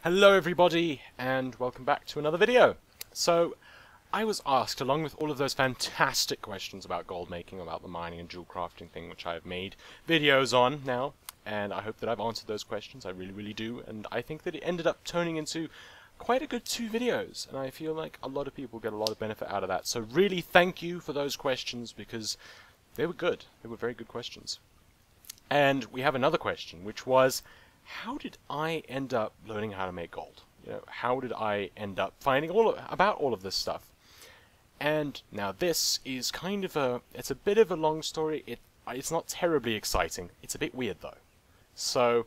Hello everybody, and welcome back to another video. So, I was asked, along with all of those fantastic questions about gold making, about the mining and jewel crafting thing, which I have made videos on now, and I hope that I've answered those questions, I really do, and I think that it ended up turning into quite a good 2 videos, and I feel like a lot of people get a lot of benefit out of that. So really thank you for those questions, because they were good. They were very good questions. And we have another question, which was, how did I end up learning how to make gold? How did I end up finding about all of this stuff? And now this is kind of it's a bit of a long story. It's not terribly exciting. It's a bit weird though. So,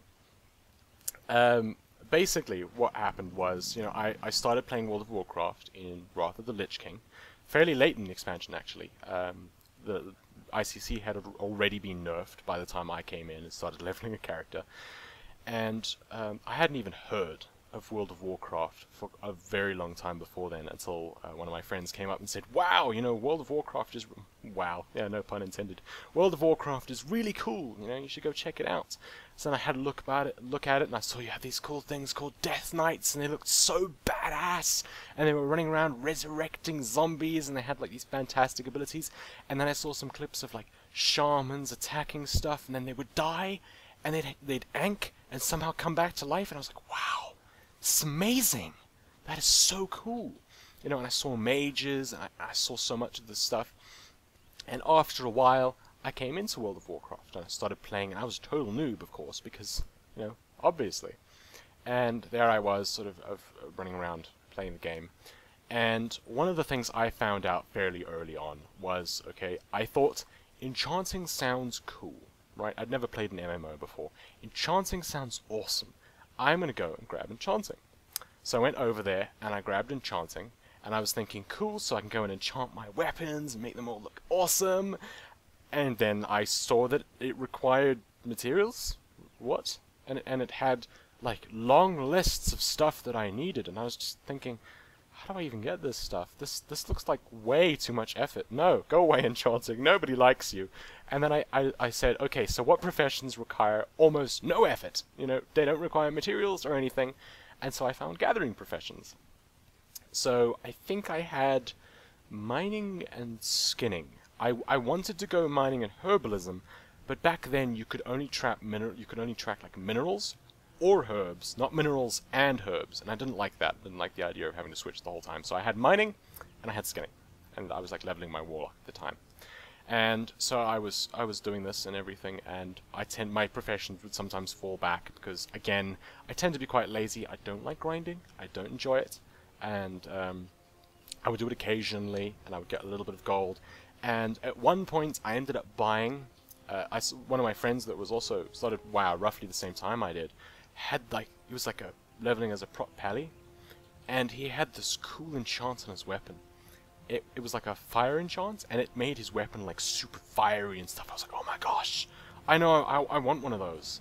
basically what happened was, I started playing World of Warcraft in Wrath of the Lich King, fairly late in the expansion actually. The ICC had already been nerfed by the time I came in and started leveling a character. And I hadn't even heard of World of Warcraft for a very long time before then, until one of my friends came up and said, wow, World of Warcraft is... Wow, yeah, no pun intended. World of Warcraft is really cool, you should go check it out. So then I had a look at it, and I saw you had these cool things called Death Knights, and they looked so badass! And they were running around resurrecting zombies, and they had like these fantastic abilities. And then I saw some clips of like shamans attacking stuff, and then they would die, and they'd ank and somehow come back to life, and I was like, wow, this is amazing. That is so cool. And I saw mages, and I saw so much of this stuff. And after a while, I came into World of Warcraft, and I started playing, and I was a total noob, of course, because, obviously. And there I was, sort of running around playing the game. And one of the things I found out fairly early on was, okay, I thought enchanting sounds cool. Right, I'd never played an MMO before. Enchanting sounds awesome. I'm going to go and grab enchanting. So I went over there and I grabbed enchanting, and I was thinking, cool, so I can go and enchant my weapons and make them all look awesome. And then I saw that it required materials. What? And it had like long lists of stuff that I needed, and I was just thinking, how do I even get this stuff? This looks like way too much effort. No, go away, enchanting. Nobody likes you. And then I said, okay, so what professions require almost no effort? They don't require materials or anything. And so I found gathering professions. So I think I had mining and skinning. I wanted to go mining and herbalism, but back then you could only track like minerals or herbs, not minerals and herbs, and I didn't like that. Didn't like the idea of having to switch the whole time. So I had mining and I had skinning, and I was like leveling my warlock at the time. And so I was doing this and everything, and my professions would sometimes fall back because, again, I tend to be quite lazy. I don't like grinding. I don't enjoy it, and I would do it occasionally, and I would get a little bit of gold. And at one point, I ended up buying. One of my friends that was also started WoW roughly the same time I did, had like he was like leveling as a prot pally, and he had this cool enchant on his weapon. It was like a fire enchant, and it made his weapon like super fiery and stuff. I was like, oh my gosh, I know, I want one of those.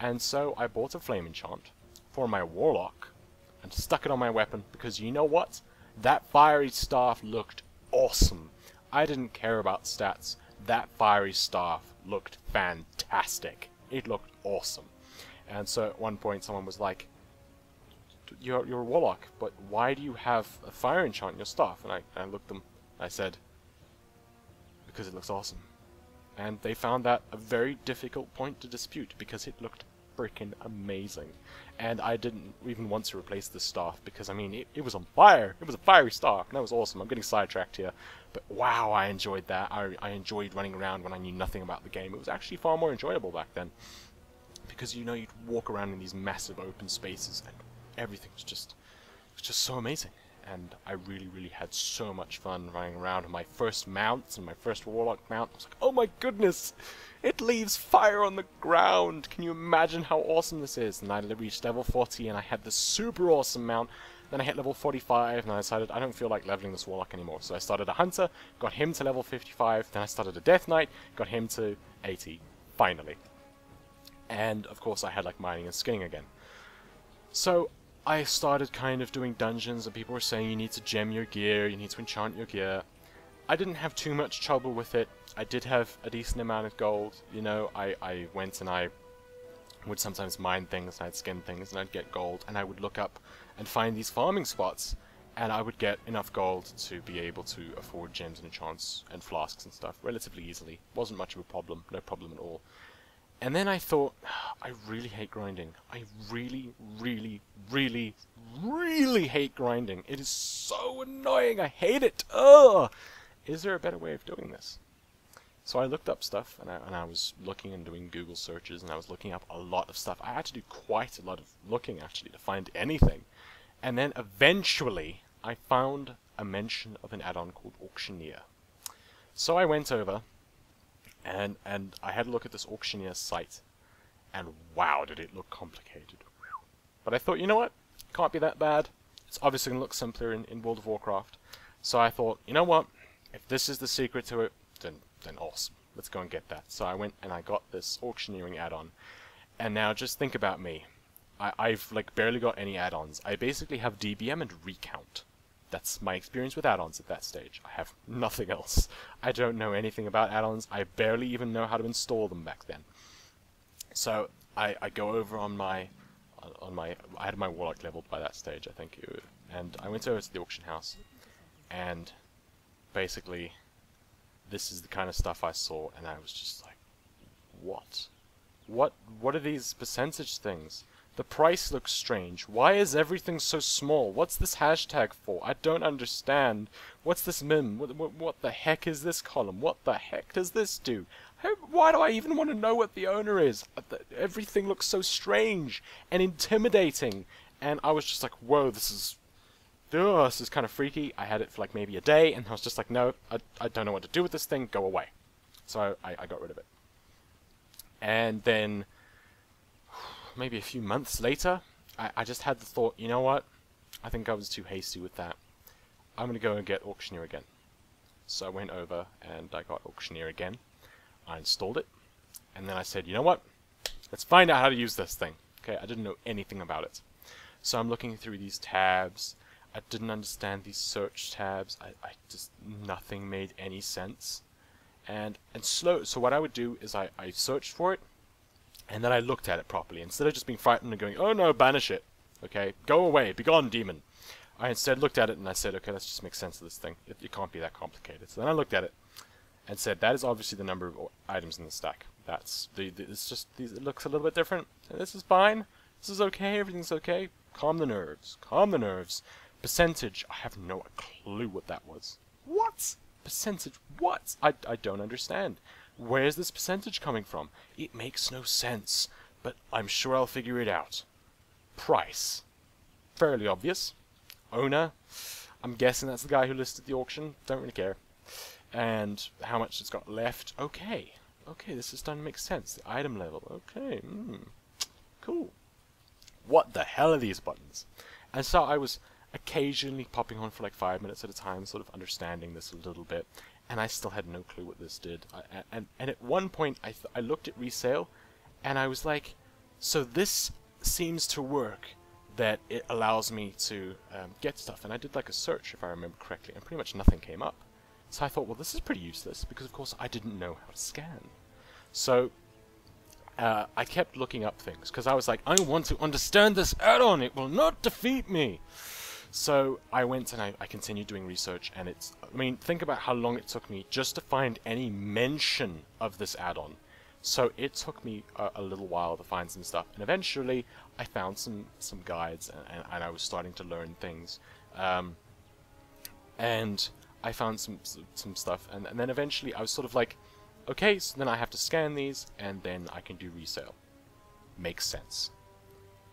And so I bought a flame enchant for my warlock and stuck it on my weapon, because you know what? That fiery staff looked awesome. I didn't care about stats. That fiery staff looked fantastic. It looked awesome. And so at one point someone was like, you're a warlock, but why do you have a fire enchant in your staff? And I looked at them, I said, because it looks awesome. And they found that a very difficult point to dispute, because it looked freaking amazing. And I didn't even want to replace the staff, because I mean, it was on fire. It was a fiery staff, and that was awesome. I'm getting sidetracked here, but wow, I enjoyed that. I enjoyed running around when I knew nothing about the game. It was actually far more enjoyable back then, because you'd walk around in these massive open spaces, and everything was just so amazing. And I really had so much fun running around. And my first mount, and my first warlock mount, I was like, oh my goodness, it leaves fire on the ground. Can you imagine how awesome this is? And I reached level 40, and I had this super awesome mount. Then I hit level 45, and I decided I don't feel like leveling this warlock anymore. So I started a hunter, got him to level 55. Then I started a death knight, got him to 80, finally. And of course I had like mining and skinning again. So I started kind of doing dungeons, and people were saying you need to gem your gear, you need to enchant your gear. I didn't have too much trouble with it. I did have a decent amount of gold, I went and I would sometimes mine things, and I'd skin things, and I'd get gold, and I would look up and find these farming spots, and I would get enough gold to be able to afford gems and enchants and flasks and stuff relatively easily. Wasn't much of a problem, no problem at all. And then I thought, I really hate grinding. I really, really, really, really hate grinding. It is so annoying. I hate it. Ugh! Is there a better way of doing this? So I looked up stuff, and I was looking and doing Google searches, and I was looking up a lot of stuff. I had to do quite a lot of looking, actually, to find anything. And then eventually, I found a mention of an add-on called Auctioneer. So I went over, and I had a look at this Auctioneer site, and wow, did it look complicated. But I thought, you know what? Can't be that bad. It's obviously going to look simpler in World of Warcraft. So I thought, you know what? If this is the secret to it, then awesome. Let's go and get that. So I went and I got this auctioneering add-on. And now just think about me. I've like barely got any add-ons. I basically have DBM and Recount. That's my experience with add-ons at that stage. I have nothing else. I don't know anything about add-ons. I barely even know how to install them back then. So I go over on my I had my Warlock leveled by that stage, I think, and I went over to the auction house, and basically this is the kind of stuff I saw, and I was just like, what are these percentage things? The price looks strange. Why is everything so small? What's this hashtag for? I don't understand. What's this mim? What the heck is this column? What the heck does this do? Why do I even want to know what the owner is? Everything looks so strange and intimidating. And I was just like, whoa, this is kind of freaky. I had it for like maybe a day, and I was just like, no, I don't know what to do with this thing. Go away. So I got rid of it. And then maybe a few months later, I just had the thought, you know what? I think I was too hasty with that. I'm going to go and get Auctioneer again. So I went over and I got Auctioneer again. I installed it. And then I said, you know what? Let's find out how to use this thing. Okay, I didn't know anything about it. So I'm looking through these tabs. I didn't understand these search tabs. I just, nothing made any sense. And so what I would do is I searched for it, and then I looked at it properly. Instead of just being frightened and going, oh no, banish it. Okay, go away, begone, demon. I instead looked at it and I said, okay, let's just make sense of this thing. It can't be that complicated. So then I looked at it and said, that is obviously the number of items in the stack. That's it's just it looks a little bit different. This is fine. This is okay. Everything's okay. Calm the nerves. Calm the nerves. Percentage. I have no clue what that was. What? Percentage? What? I don't understand. Where's this percentage coming from? It makes no sense, but I'm sure I'll figure it out. Price. Fairly obvious. Owner. I'm guessing that's the guy who listed the auction. Don't really care. And how much it's got left. Okay. Okay, this is starting to make sense. The item level. Okay. Cool. What the hell are these buttons? And so I was occasionally popping on for like 5 minutes at a time, sort of understanding this a little bit. And I still had no clue what this did. And at one point, I looked at resale, and I was like, so this seems to work, that it allows me to get stuff. And I did like a search, if I remember correctly, and pretty much nothing came up. So I thought, well, this is pretty useless, because of course I didn't know how to scan. So I kept looking up things, because I was like, I want to understand this add-on, it will not defeat me. So I went and I continued doing research, and I mean, think about how long it took me just to find any mention of this add-on. So it took me a little while to find some stuff, and eventually I found some guides, and I was starting to learn things. And I found some stuff, and then eventually I was sort of like, okay, so then I have to scan these, and then I can do resale. Makes sense.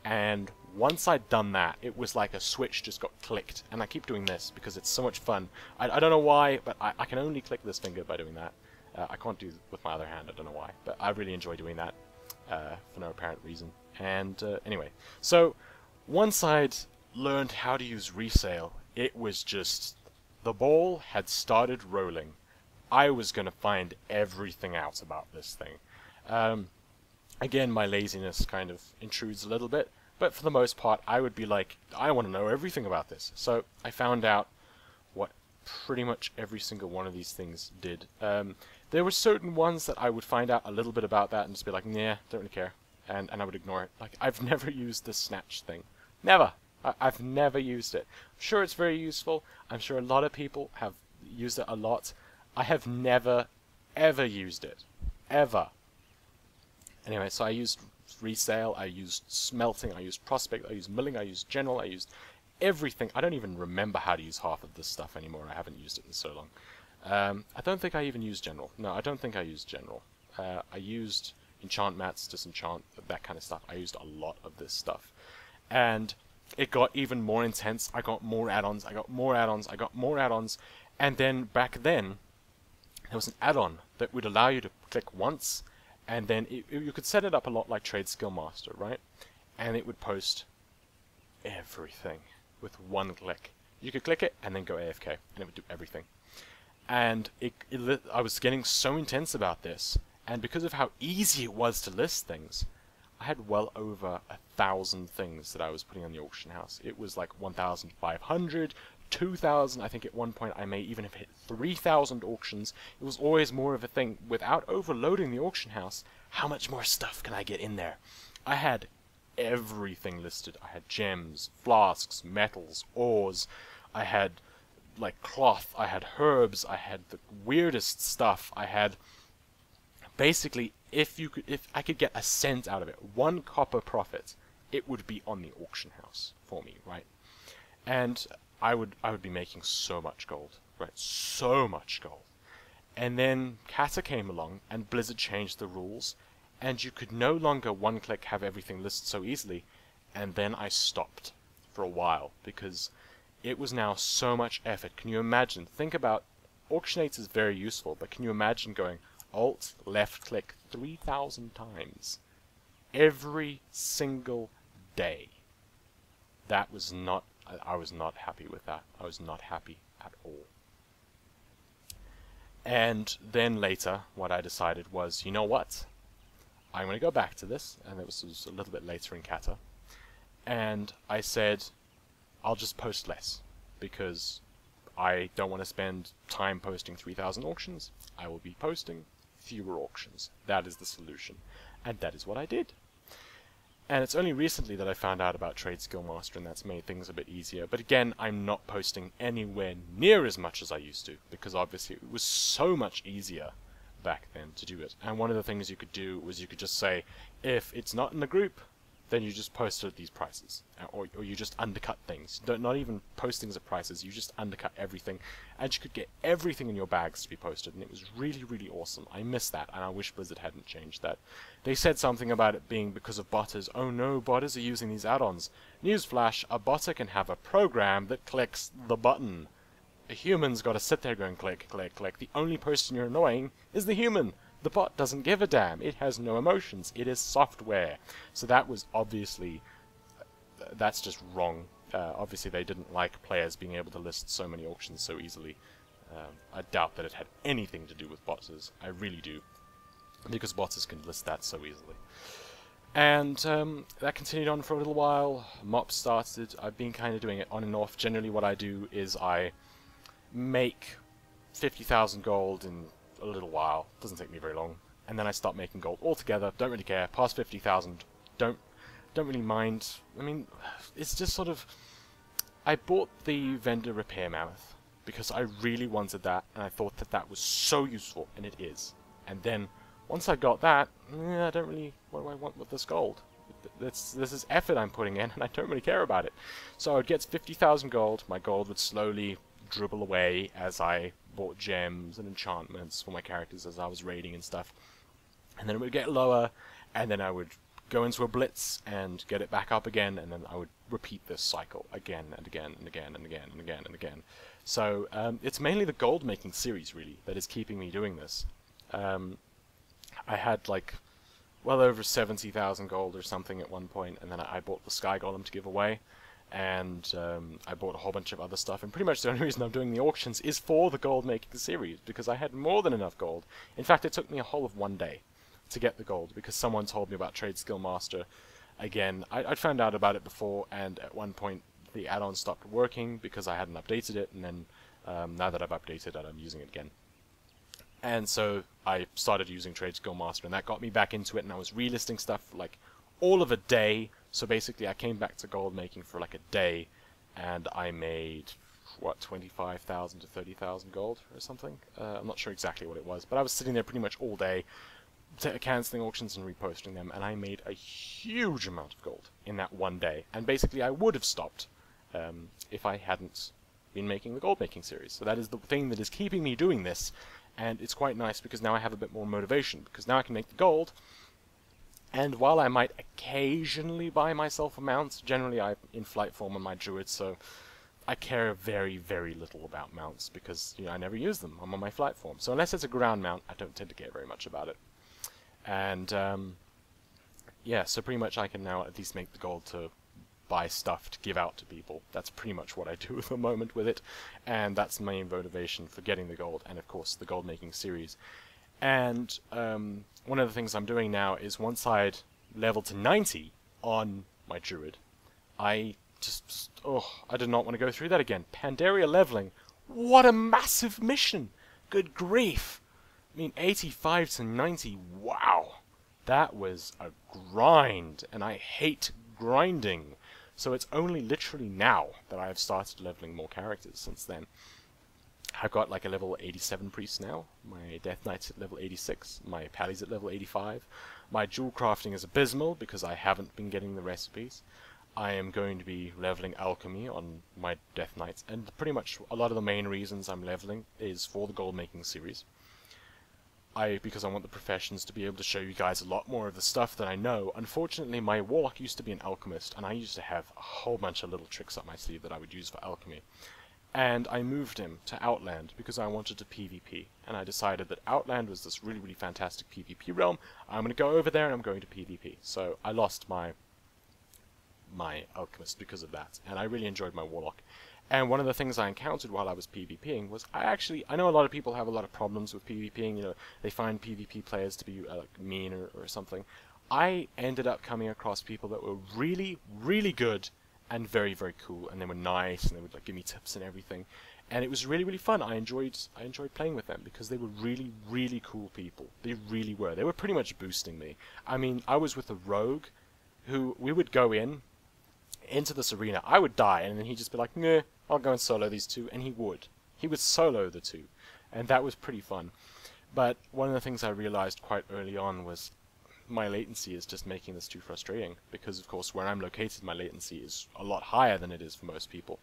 And once I'd done that, it was like a switch just got clicked. And I keep doing this because it's so much fun. I don't know why, but I can only click this finger by doing that. I can't do it with my other hand, I don't know why. But I really enjoy doing that for no apparent reason. And anyway, so once I'd learned how to use resale, it was just, the ball had started rolling. I was going to find everything out about this thing. Again, my laziness kind of intrudes a little bit, but for the most part, I would be like, I want to know everything about this. So I found out what pretty much every single one of these things did. There were certain ones that I would find out a little bit about that and just be like, nah, don't really care. and I would ignore it. Like, I've never used the snatch thing. Never. I've never used it. I'm sure it's very useful. I'm sure a lot of people have used it a lot. I have never, ever used it. Ever. Anyway, so I used resale, I used smelting, I used prospect, I used milling, I used general, I used everything. I don't even remember how to use half of this stuff anymore. I haven't used it in so long. I don't think I even used general. No, I don't think I used general. I used enchant mats, disenchant, that kind of stuff. I used a lot of this stuff. And it got even more intense. I got more add-ons, I got more add-ons, I got more add-ons. And then, back then, there was an add-on that would allow you to click once, and then you could set it up a lot like Trade Skill Master, right? And it would post everything with one click. You could click it and then go AFK, and it would do everything. And I was getting so intense about this, and because of how easy it was to list things, I had well over 1,000 things that I was putting on the auction house. It was like 1,500, 2,000, I think at one point I may even have hit 3,000 auctions. It was always more of a thing. Without overloading the auction house, how much more stuff can I get in there? I had everything listed. I had gems, flasks, metals, ores. I had like cloth, I had herbs, I had the weirdest stuff. I had basically, if I could get a cent out of it, 1 copper profit, it would be on the auction house for me, right? And I would be making so much gold, right? So much gold. And then Kata came along and Blizzard changed the rules, and you could no longer one-click have everything listed so easily. And then I stopped for a while because it was now so much effort. Can you imagine? Think about, Auctionates is very useful, but can you imagine going Alt, left click 3,000 times every single day? That was not, I was not happy with that. I was not happy at all. And then later, what I decided was, you know what? I'm going to go back to this, and it was a little bit later in Kata, and I said, I'll just post less, because I don't want to spend time posting 3,000 auctions. I will be posting fewer auctions. That is the solution. And that is what I did. And it's only recently that I found out about Trade Skill Master, and that's made things a bit easier. But again, I'm not posting anywhere near as much as I used to, because obviously it was so much easier back then to do it. And one of the things you could do was you could just say, if it's not in the group, then you just post it at these prices, or you just undercut things. Not even postings at prices, you just undercut everything, and you could get everything in your bags to be posted, and it was really, really awesome. I miss that, and I wish Blizzard hadn't changed that. They said something about it being because of botters. Oh no, botters are using these add-ons. Newsflash, a botter can have a program that clicks the button. A human's got to sit there going click, click, click. The only person you're annoying is the human. The bot doesn't give a damn. It has no emotions. It is software. So that was obviously, that's just wrong. Obviously they didn't like players being able to list so many auctions so easily. I doubt that it had anything to do with botters. I really do. Because botters can list that so easily. And that continued on for a little while. MOP started. I've been kind of doing it on and off. Generally what I do is I make 50,000 gold in a little while. Doesn't take me very long. And then I start making gold altogether. Don't really care. Past 50,000. Don't really mind. I mean, it's just sort of, I bought the vendor repair mammoth because I really wanted that, and I thought that that was so useful, and it is. And then once I got that, I don't really, what do I want with this gold? This is effort I'm putting in, and I don't really care about it. So I would get 50,000 gold. My gold would slowly dribble away as I bought gems and enchantments for my characters as I was raiding and stuff. And then it would get lower, and then I would go into a blitz and get it back up again, and then I would repeat this cycle again and again and again and again and again and again. So it's mainly the gold making series really that is keeping me doing this. I had like well over 70,000 gold or something at one point, and then I bought the Sky Golem to give away. And I bought a whole bunch of other stuff, and pretty much the only reason I'm doing the auctions is for the gold making series, because I had more than enough gold. In fact, it took me a whole of one day to get the gold, because someone told me about Trade Skill Master. Again, I'd found out about it before, and at one point the add-on stopped working because I hadn't updated it, and then now that I've updated it, I'm using it again. And so I started using Trade Skill Master, and that got me back into it, and I was relisting stuff like all of a day. So basically I came back to gold making for like a day, and I made, what, 25,000 to 30,000 gold or something? I'm not sure exactly what it was, but I was sitting there pretty much all day, cancelling auctions and reposting them, and I made a huge amount of gold in that one day. And basically I would have stopped if I hadn't been making the gold making series. So that is the thing that is keeping me doing this, and it's quite nice because now I have a bit more motivation, because now I can make the gold. And while I might occasionally buy myself a mount, generally I'm in flight form on my druid, so I care very, very little about mounts because, you know, I never use them. I'm on my flight form. So unless it's a ground mount, I don't tend to care very much about it. And yeah, so pretty much I can now at least make the gold to buy stuff to give out to people. That's pretty much what I do at the moment with it, and that's my main motivation for getting the gold, and of course the gold making series. And one of the things I'm doing now is once I'd leveled to 90 on my druid, I did not want to go through that again. Pandaria leveling, what a massive mission! Good grief! I mean, 85 to 90, wow! That was a grind, and I hate grinding. So it's only literally now that I have started leveling more characters since then. I've got like a level 87 priest now, my Death Knight's at level 86, my Pally's at level 85, my jewel crafting is abysmal because I haven't been getting the recipes. I am going to be leveling alchemy on my Death Knights, and pretty much a lot of the main reasons I'm leveling is for the gold making series. Because I want the professions to be able to show you guys a lot more of the stuff that I know. Unfortunately, my warlock used to be an alchemist, and I used to have a whole bunch of little tricks up my sleeve that I would use for alchemy. And I moved him to Outland because I wanted to PvP, and I decided that Outland was this really, really fantastic PvP realm. I'm going to go over there and I'm going to PvP. So I lost my alchemist because of that, and I really enjoyed my warlock. And one of the things I encountered while I was PvPing was I know a lot of people have a lot of problems with PvPing, you know, they find PvP players to be like mean or something. I ended up coming across people that were really, really good and very, very cool, and they were nice, and they would like give me tips and everything, and it was really, really fun. I enjoyed playing with them because they were really, really cool people. They really were. They were pretty much boosting me. I mean, I was with a rogue who we would go into this arena. I would die, and then he'd just be like, "Nah, I'll go and solo these two," and he would. He would solo the two, and that was pretty fun. But one of the things I realized quite early on was my latency is just making this too frustrating, because of course where I'm located my latency is a lot higher than it is for most people,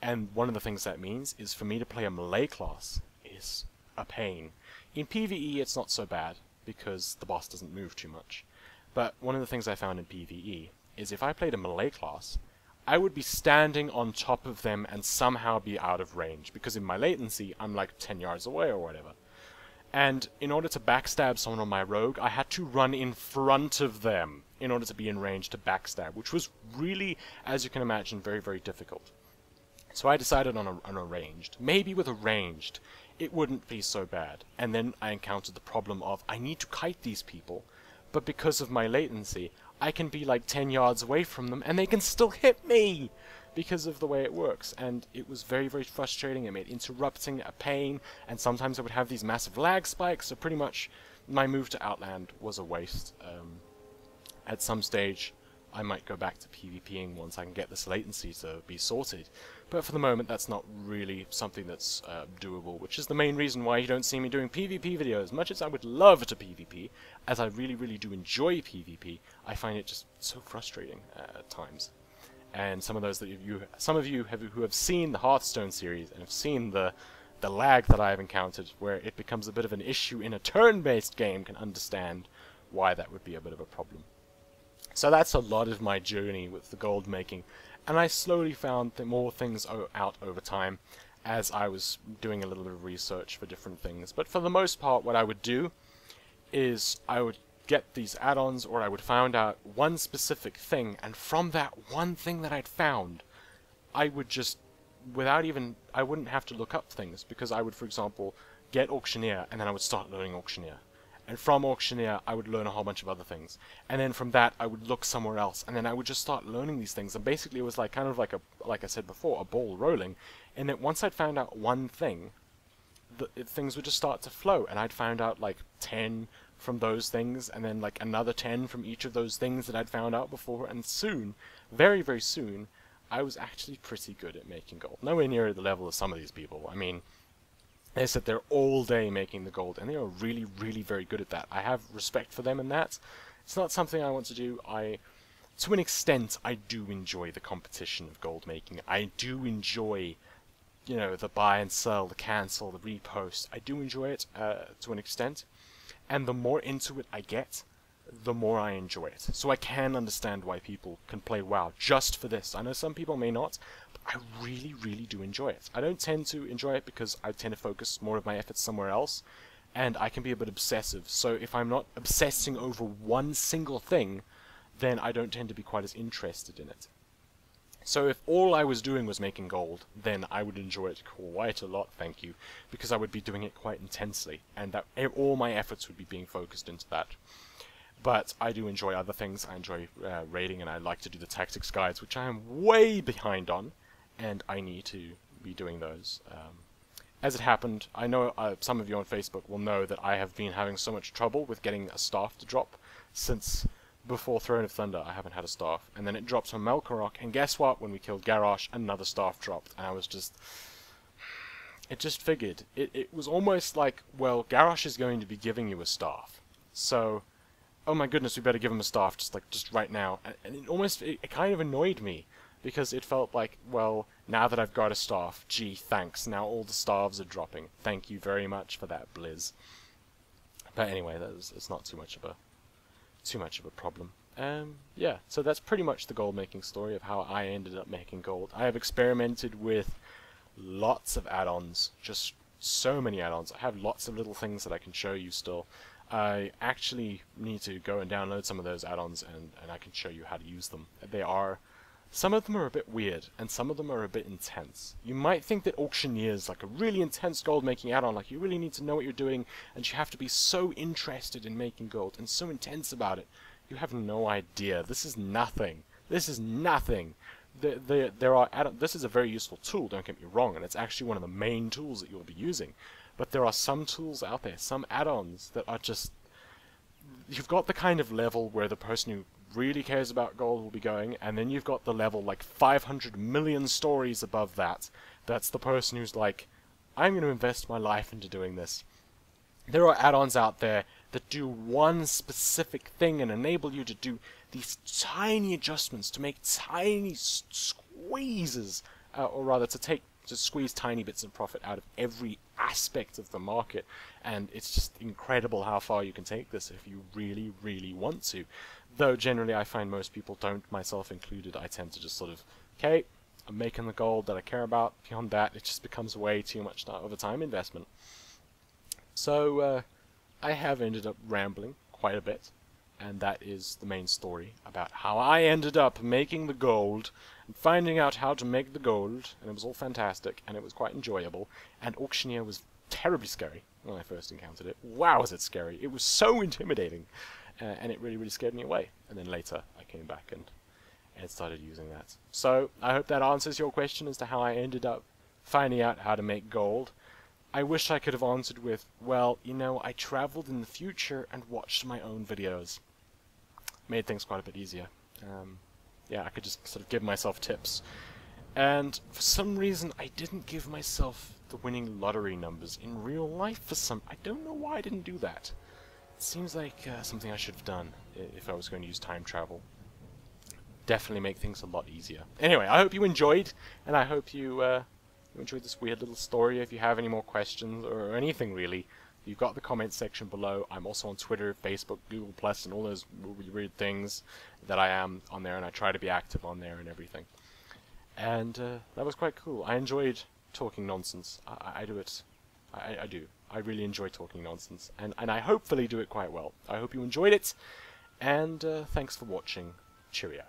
and one of the things that means is for me to play a melee class is a pain. In PvE it's not so bad because the boss doesn't move too much, but one of the things I found in PvE is if I played a melee class, I would be standing on top of them and somehow be out of range, because in my latency I'm like 10 yards away or whatever. And in order to backstab someone on my rogue, I had to run in front of them in order to be in range to backstab, which was really, as you can imagine, very, very difficult. So I decided on a ranged. Maybe with a ranged, it wouldn't be so bad. And then I encountered the problem of, I need to kite these people, but because of my latency, I can be like 10 yards away from them and they can still hit me because of the way it works. And it was very, very frustrating. It made interrupting a pain, and sometimes I would have these massive lag spikes, so pretty much my move to Outland was a waste. At some stage I might go back to PvPing once I can get this latency to be sorted, but for the moment that's not really something that's doable, which is the main reason why you don't see me doing PvP videos. Much as I would love to PvP, as I really, really do enjoy PvP, I find it just so frustrating at times. And some of you who have seen the Hearthstone series and have seen the lag that I have encountered, where it becomes a bit of an issue in a turn-based game, can understand why that would be a bit of a problem. So that's a lot of my journey with the gold making, and I slowly found more things out over time as I was doing a little bit of research for different things. But for the most part, what I would do is I would get these add-ons, or I would find out one specific thing, and from that one thing that I'd found, I would just, I wouldn't have to look up things, because I would, for example, get Auctioneer, and then I would start learning Auctioneer. And from Auctioneer, I would learn a whole bunch of other things. And then from that, I would look somewhere else, and then I would just start learning these things. And basically, it was like kind of like like I said before, a ball rolling. And then once I'd found out one thing, things would just start to flow. And I'd found out like 10, from those things, and then like another 10 from each of those things that I'd found out before, and soon, very, very soon, I was actually pretty good at making gold. Nowhere near the level of some of these people. I mean, they sit there all day making the gold, and they are really, really very good at that. I have respect for them in that. It's not something I want to do. To an extent, I do enjoy the competition of gold making. I do enjoy, you know, the buy and sell, the cancel, the repost. I do enjoy it to an extent, and the more into it I get, the more I enjoy it. So I can understand why people can play WoW just for this. I know some people may not, but I really, really do enjoy it. I don't tend to enjoy it because I tend to focus more of my efforts somewhere else, and I can be a bit obsessive. So if I'm not obsessing over one single thing, then I don't tend to be quite as interested in it. So if all I was doing was making gold, then I would enjoy it quite a lot, thank you, because I would be doing it quite intensely, and that all my efforts would be being focused into that. But I do enjoy other things. I enjoy raiding, and I like to do the tactics guides, which I am way behind on, and I need to be doing those. As it happened, I know some of you on Facebook will know that I have been having so much trouble with getting a staff to drop since before Throne of Thunder. I haven't had a staff, and then it dropped on Melkorok, and guess what? When we killed Garrosh, another staff dropped, and I was just... It just figured. It was almost like, well, Garrosh is going to be giving you a staff, so... oh my goodness, we better give him a staff just right now. And it kind of annoyed me, because it felt like, well, now that I've got a staff, gee, thanks, now all the staffs are dropping. Thank you very much for that, Blizz. But anyway, it's not too much of a problem. Yeah, so that's pretty much the gold making story of how I ended up making gold. I have experimented with lots of add-ons, just so many add-ons. I have lots of little things that I can show you still. I actually need to go and download some of those add-ons, and I can show you how to use them. Some of them are a bit weird, and some of them are a bit intense. You might think that Auctioneer is like a really intense gold-making add-on, like you really need to know what you're doing, and you have to be so interested in making gold, and so intense about it. You have no idea. This is nothing. This is nothing. This is a very useful tool, don't get me wrong, and it's actually one of the main tools that you'll be using. But there are some tools out there, some add-ons that are just... You've got the kind of level where the person who really cares about gold will be going, and then you've got the level like 500 million stories above that. That's the person who's like, I'm going to invest my life into doing this. There are add-ons out there that do one specific thing and enable you to do these tiny adjustments to make tiny squeezes, or rather to squeeze tiny bits of profit out of every aspect of the market, and it's just incredible how far you can take this if you really, really want to. Though generally I find most people don't, myself included. I tend to just sort of, okay, I'm making the gold that I care about. Beyond that, it just becomes way too much of a time investment. So I have ended up rambling quite a bit, and that is the main story about how I ended up making the gold and finding out how to make the gold, and it was all fantastic, and it was quite enjoyable, and Auctioneer was terribly scary when I first encountered it. Wow, was it scary! It was so intimidating, and it really, really scared me away. And then later I came back and started using that. So I hope that answers your question as to how I ended up finding out how to make gold. I wish I could have answered with, well, you know, I traveled in the future and watched my own videos. Made things quite a bit easier. Yeah, I could just sort of give myself tips. And for some reason, I didn't give myself the winning lottery numbers in real life I don't know why I didn't do that. It seems like something I should have done if I was going to use time travel. Definitely make things a lot easier. Anyway, I hope you enjoyed, and I hope you enjoyed this weird little story. If you have any more questions, or anything really, you've got the comment section below. I'm also on Twitter, Facebook, Google+, and all those weird things that I am on there, and I try to be active on there and everything. And that was quite cool. I enjoyed talking nonsense. I do it. I do. I really enjoy talking nonsense, and I hopefully do it quite well. I hope you enjoyed it, and thanks for watching. Cheerio.